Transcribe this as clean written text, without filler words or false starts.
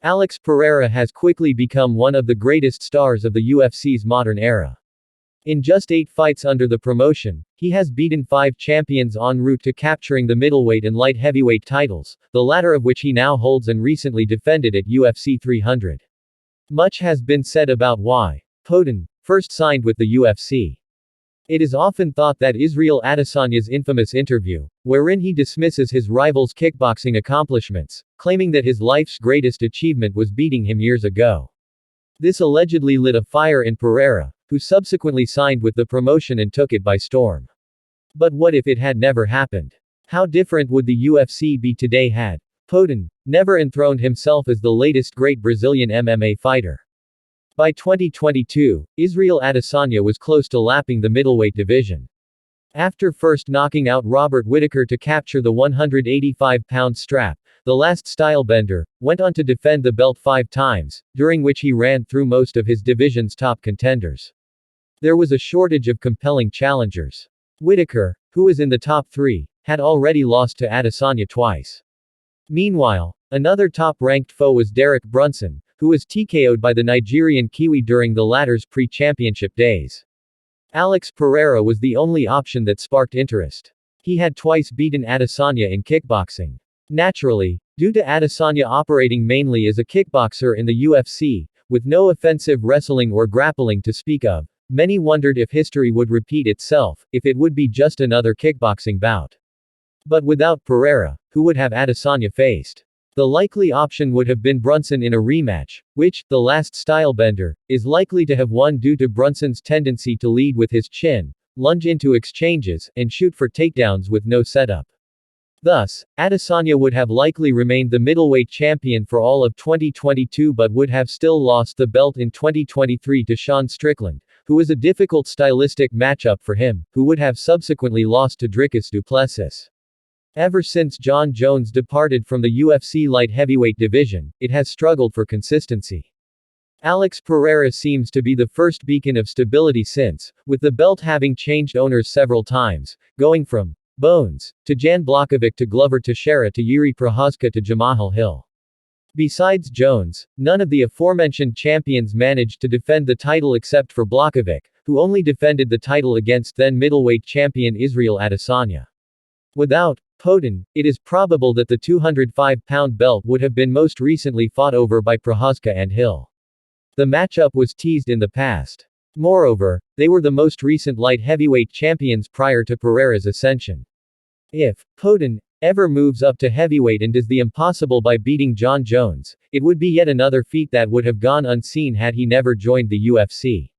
Alex Pereira has quickly become one of the greatest stars of the UFC's modern era. In just 8 fights under the promotion, he has beaten 5 champions en route to capturing the middleweight and light heavyweight titles, the latter of which he now holds and recently defended at UFC 300. Much has been said about why Poatan first signed with the UFC. It is often thought that Israel Adesanya's infamous interview, wherein he dismisses his rival's kickboxing accomplishments, claiming that his life's greatest achievement was beating him years ago. This allegedly lit a fire in Pereira, who subsequently signed with the promotion and took it by storm. But what if it had never happened? How different would the UFC be today had Poatan never enthroned himself as the latest great Brazilian MMA fighter? By 2022, Israel Adesanya was close to lapping the middleweight division. After first knocking out Robert Whittaker to capture the 185-pound strap, the last stylebender went on to defend the belt 5 times, during which he ran through most of his division's top contenders. There was a shortage of compelling challengers. Whittaker, who was in the top 3, had already lost to Adesanya twice. Meanwhile, another top-ranked foe was Derek Brunson, who was TKO'd by the Nigerian Kiwi during the latter's pre-championship days. Alex Pereira was the only option that sparked interest. He had twice beaten Adesanya in kickboxing. Naturally, due to Adesanya operating mainly as a kickboxer in the UFC, with no offensive wrestling or grappling to speak of, many wondered if history would repeat itself, if it would be just another kickboxing bout. But without Pereira, who would have Adesanya faced? The likely option would have been Brunson in a rematch, which, the last stylebender, is likely to have won due to Brunson's tendency to lead with his chin, lunge into exchanges, and shoot for takedowns with no setup. Thus, Adesanya would have likely remained the middleweight champion for all of 2022 but would have still lost the belt in 2023 to Sean Strickland, who was a difficult stylistic matchup for him, who would have subsequently lost to Dricus du Plessis. Ever since Jon Jones departed from the UFC light heavyweight division, it has struggled for consistency. Alex Pereira seems to be the first beacon of stability since, with the belt having changed owners several times, going from Bones to Jan Blachowicz to Glover Teixeira to Yuri Prochazka to Jamahal Hill. Besides Jones, none of the aforementioned champions managed to defend the title except for Blachowicz, who only defended the title against then middleweight champion Israel Adesanya. Without Poatan, it is probable that the 205-pound belt would have been most recently fought over by Prochazka and Hill. The matchup was teased in the past. Moreover, they were the most recent light heavyweight champions prior to Pereira's ascension. If Poatan ever moves up to heavyweight and does the impossible by beating Jon Jones, it would be yet another feat that would have gone unseen had he never joined the UFC.